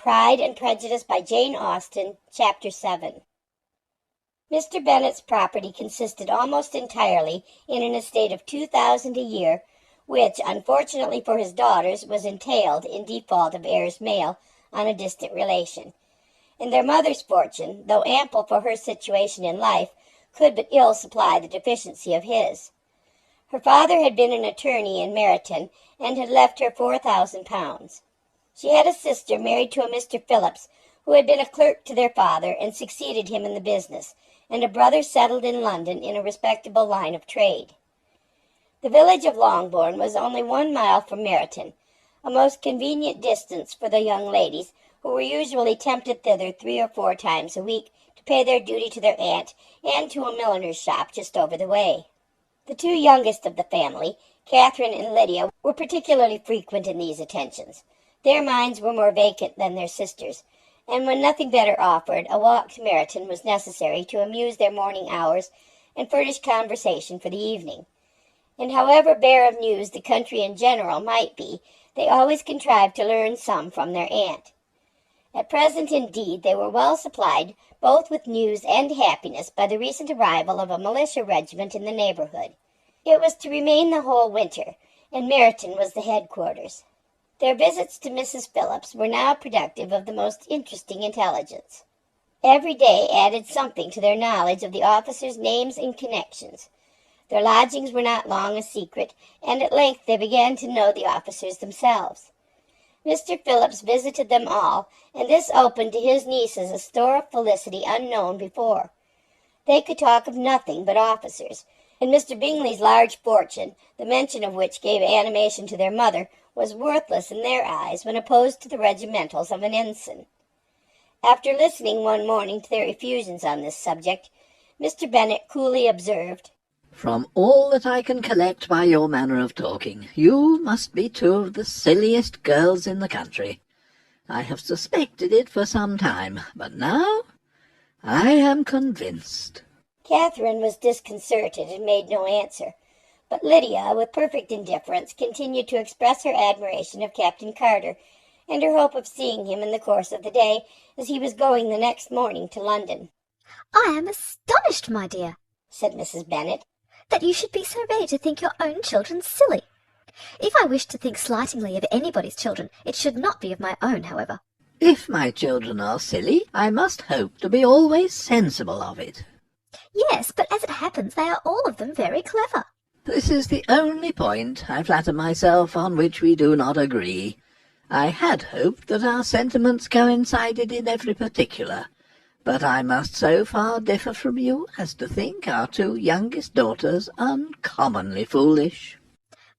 Pride and Prejudice by Jane Austen, Chapter 7. Mr. Bennet's property consisted almost entirely in an estate of $2,000 a year, which, unfortunately for his daughters, was entailed, in default of heirs male, on a distant relation. And their mother's fortune, though ample for her situation in life, could but ill supply the deficiency of his. Her father had been an attorney in Meryton, and had left her £4,000. She had a sister married to a Mr. Phillips, who had been a clerk to their father and succeeded him in the business, and a brother settled in London in a respectable line of trade. The village of Longbourn was only 1 mile from Meryton, a most convenient distance for the young ladies, who were usually tempted thither 3 or 4 times a week to pay their duty to their aunt and to a milliner's shop just over the way. The 2 youngest of the family, Catherine and Lydia, were particularly frequent in these attentions. Their minds were more vacant than their sisters', and when nothing better offered, a walk to Meryton was necessary to amuse their morning hours and furnish conversation for the evening. And however bare of news the country in general might be, they always contrived to learn some from their aunt. At present, indeed, they were well supplied both with news and happiness by the recent arrival of a militia regiment in the neighborhood. It was to remain the whole winter, and Meryton was the headquarters. Their visits to Mrs. Phillips were now productive of the most interesting intelligence. Every day added something to their knowledge of the officers' names and connections. Their lodgings were not long a secret, and at length they began to know the officers themselves. Mr. Phillips visited them all, and this opened to his nieces a store of felicity unknown before. They could talk of nothing but officers, and Mr. Bingley's large fortune, the mention of which gave animation to their mother, was worthless in their eyes when opposed to the regimentals of an ensign. After listening one morning to their effusions on this subject, Mr. Bennet coolly observed, "From all that I can collect by your manner of talking, you must be 2 of the silliest girls in the country. I have suspected it for some time, but now I am convinced." Catherine was disconcerted and made no answer, but Lydia, with perfect indifference, continued to express her admiration of Captain Carter, and her hope of seeing him in the course of the day, as he was going the next morning to London. "I am astonished, my dear," said Mrs. Bennet, "that you should be so ready to think your own children silly. If I wish to think slightingly of anybody's children, it should not be of my own, however." "If my children are silly, I must hope to be always sensible of it." "Yes, but as it happens, they are all of them very clever." "This is the only point, I flatter myself, on which we do not agree. I had hoped that our sentiments coincided in every particular, but I must so far differ from you as to think our 2 youngest daughters uncommonly foolish."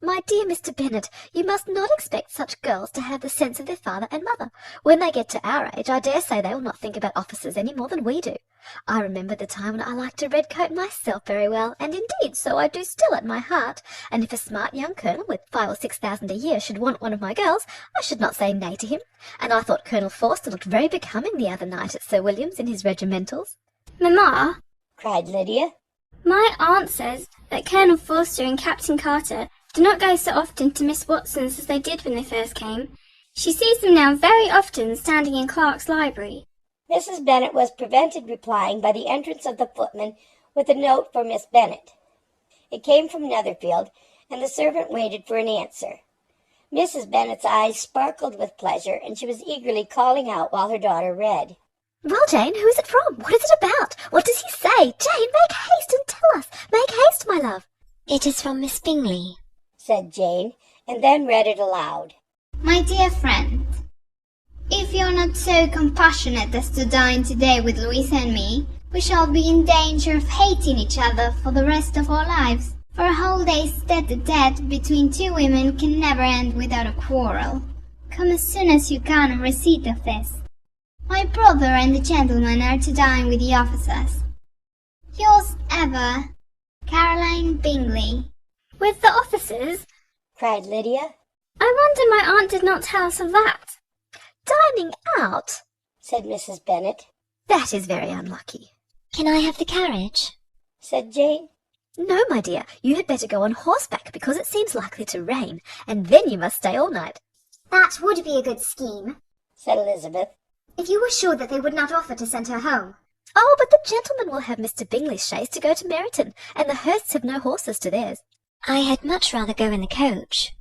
"My dear Mr. Bennet, you must not expect such girls to have the sense of their father and mother. When they get to our age, I dare say they will not think about officers any more than we do. I remember the time when I liked a red coat myself very well, and indeed so I do still at my heart, and if a smart young colonel with 5,000 or 6,000 a year should want one of my girls, I should not say nay to him, and I thought Colonel Forster looked very becoming the other night at Sir William's in his regimentals." "Mamma," cried Lydia, "my aunt says that Colonel Forster and Captain Carter do not go so often to Miss Watson's as they did when they first came. She sees them now very often standing in Clark's library." Mrs. Bennet was prevented replying by the entrance of the footman with a note for Miss Bennet. It came from Netherfield, and the servant waited for an answer. Mrs. Bennet's eyes sparkled with pleasure, and she was eagerly calling out while her daughter read. "Well, Jane, who is it from? What is it about? What does he say? Jane, make haste and tell us. Make haste, my love." "It is from Miss Bingley," said Jane, and then read it aloud. "My dear friend, if you're not so compassionate as to dine today with Louisa and me, we shall be in danger of hating each other for the rest of our lives. For a whole day's tete-a-tete between 2 women can never end without a quarrel. Come as soon as you can on receipt of this. My brother and the gentleman are to dine with the officers. Yours ever, Caroline Bingley." "With the officers?" cried Lydia. "I wonder my aunt did not tell us of that." "Dining out?" said Mrs. Bennet. "That is very unlucky." "Can I have the carriage?" said Jane. "No, my dear, you had better go on horseback, because it seems likely to rain, and then you must stay all night." "That would be a good scheme," said Elizabeth. If you were sure that they would not offer to send her home. Oh, but the gentlemen will have Mr. Bingley's chaise to go to Meryton, and the Hursts have no horses to theirs. I had much rather go in the coach.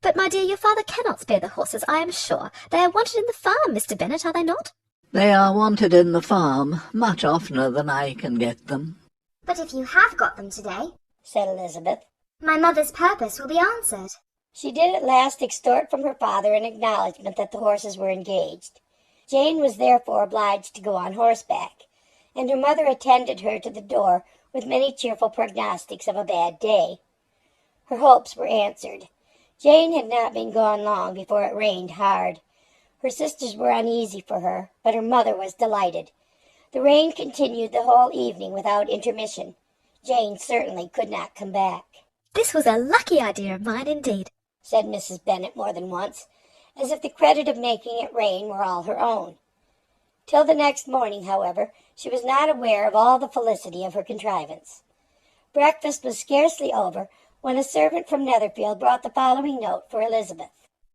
But, my dear, your father cannot spare the horses, I am sure. They are wanted in the farm, Mr. Bennet, are they not? They are wanted in the farm much oftener than I can get them. But if you have got them today, said Elizabeth, my mother's purpose will be answered. She did at last extort from her father an acknowledgment that the horses were engaged. Jane was therefore obliged to go on horseback, and her mother attended her to the door with many cheerful prognostics of a bad day. Her hopes were answered. Jane had not been gone long before it rained hard. Her sisters were uneasy for her, but her mother was delighted. The rain continued the whole evening without intermission. Jane certainly could not come back. This was a lucky idea of mine indeed, said Mrs. Bennet more than once, as if the credit of making it rain were all her own. Till the next morning, however, she was not aware of all the felicity of her contrivance. Breakfast was scarcely over when a servant from Netherfield brought the following note for Elizabeth.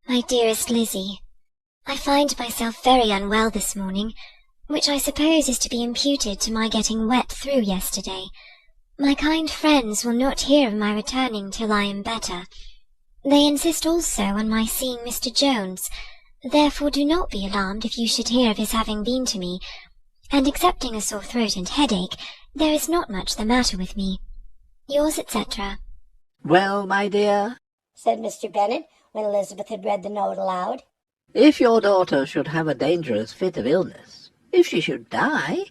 My dearest Lizzie, I find myself very unwell this morning, which I suppose is to be imputed to my getting wet through yesterday. My kind friends will not hear of my returning till I am better. They insist also on my seeing Mr. Jones, therefore do not be alarmed if you should hear of his having been to me, and excepting a sore throat and headache, there is not much the matter with me. Yours, etc. Well, my dear, said Mr. Bennet, when Elizabeth had read the note aloud, if your daughter should have a dangerous fit of illness, if she should die,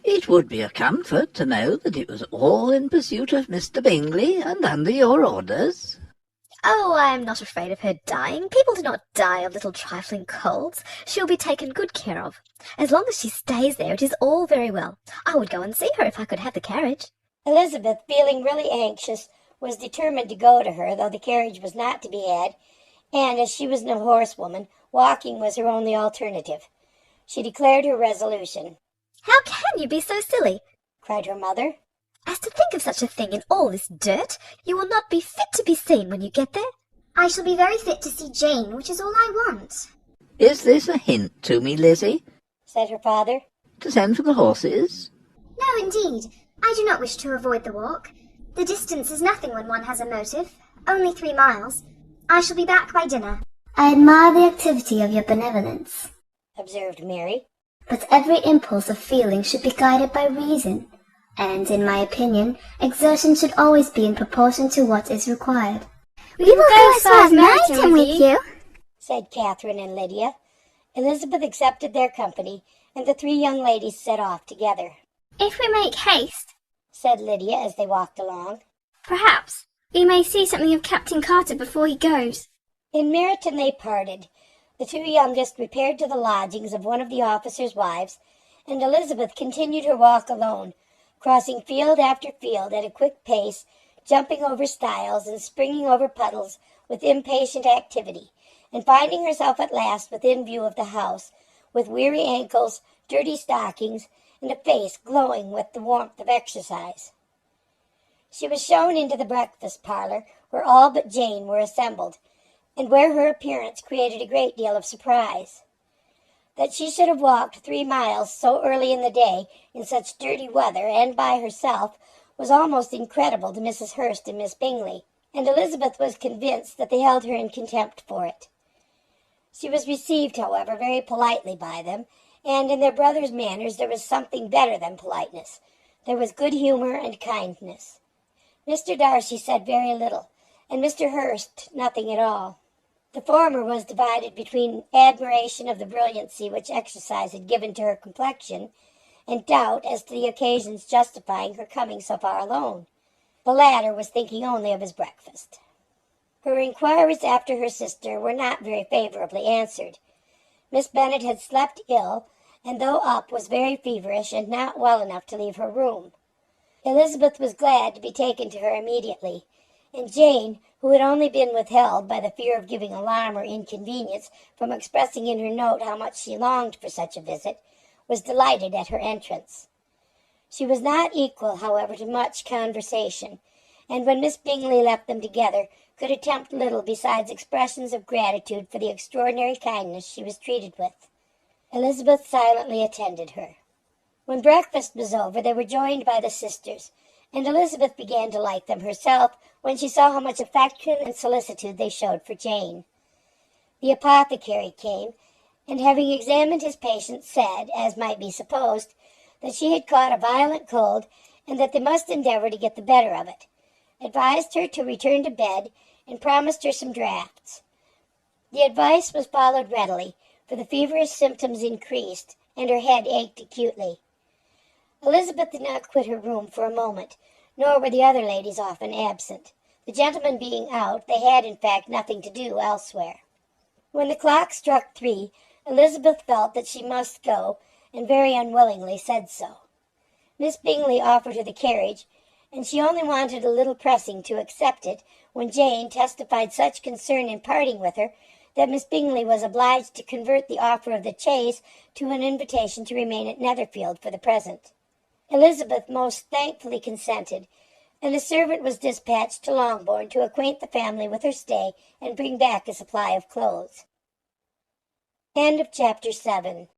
it would be a comfort to know that it was all in pursuit of Mr. Bingley and under your orders. Oh, I am not afraid of her dying. People do not die of little trifling colds. She will be taken good care of. As long as she stays there, it is all very well. I would go and see her if I could have the carriage. Elizabeth, feeling really anxious, was determined to go to her, though the carriage was not to be had, and as she was no horsewoman, walking was her only alternative. She declared her resolution. How can you be so silly? Cried her mother. As to think of such a thing in all this dirt, you will not be fit to be seen when you get there. I shall be very fit to see Jane, which is all I want. Is this a hint to me, Lizzie? Said her father. To send for the horses? No, indeed. I do not wish to avoid the walk. The distance is nothing when one has a motive. Only 3 miles. I shall be back by dinner. I admire the activity of your benevolence, observed Mary. But every impulse of feeling should be guided by reason, and, in my opinion, exertion should always be in proportion to what is required. We will go as far as Meryton with you, said Catherine and Lydia. Elizabeth accepted their company, and the 3 young ladies set off together. If we make haste, said Lydia as they walked along, perhaps we may see something of Captain Carter before he goes. In Meryton they parted. The 2 youngest repaired to the lodgings of one of the officers' wives, and Elizabeth continued her walk alone, crossing field after field at a quick pace, jumping over stiles and springing over puddles with impatient activity, and finding herself at last within view of the house, with weary ankles, dirty stockings, and a face glowing with the warmth of exercise. She was shown into the breakfast parlour, where all but Jane were assembled, and where her appearance created a great deal of surprise. That she should have walked 3 miles so early in the day in such dirty weather and by herself was almost incredible to Mrs. Hurst and Miss Bingley, and Elizabeth was convinced that they held her in contempt for it. She was received, however, very politely by them, and in their brother's manners there was something better than politeness. There was good humour and kindness. Mr. Darcy said very little, and Mr. Hurst nothing at all. The former was divided between admiration of the brilliancy which exercise had given to her complexion, and doubt as to the occasions justifying her coming so far alone. The latter was thinking only of his breakfast. Her inquiries after her sister were not very favourably answered. Miss Bennet had slept ill, and though up was very feverish and not well enough to leave her room. Elizabeth was glad to be taken to her immediately, and Jane, who had only been withheld by the fear of giving alarm or inconvenience from expressing in her note how much she longed for such a visit, was delighted at her entrance. She was not equal, however, to much conversation, and when Miss Bingley left them together, could attempt little besides expressions of gratitude for the extraordinary kindness she was treated with. Elizabeth silently attended her. When breakfast was over, they were joined by the sisters, and Elizabeth began to like them herself when she saw how much affection and solicitude they showed for Jane. The apothecary came, and having examined his patient, said, as might be supposed, that she had caught a violent cold, and that they must endeavor to get the better of it, advised her to return to bed, and promised her some draughts. The advice was followed readily, for the feverish symptoms increased, and her head ached acutely. Elizabeth did not quit her room for a moment, nor were the other ladies often absent. The gentlemen being out, they had in fact nothing to do elsewhere. When the clock struck 3, Elizabeth felt that she must go, and very unwillingly said so. Miss Bingley offered her the carriage, and she only wanted a little pressing to accept it, when Jane testified such concern in parting with her that Miss Bingley was obliged to convert the offer of the chaise to an invitation to remain at Netherfield for the present. Elizabeth most thankfully consented, and a servant was dispatched to Longbourn to acquaint the family with her stay and bring back a supply of clothes. End of chapter 7.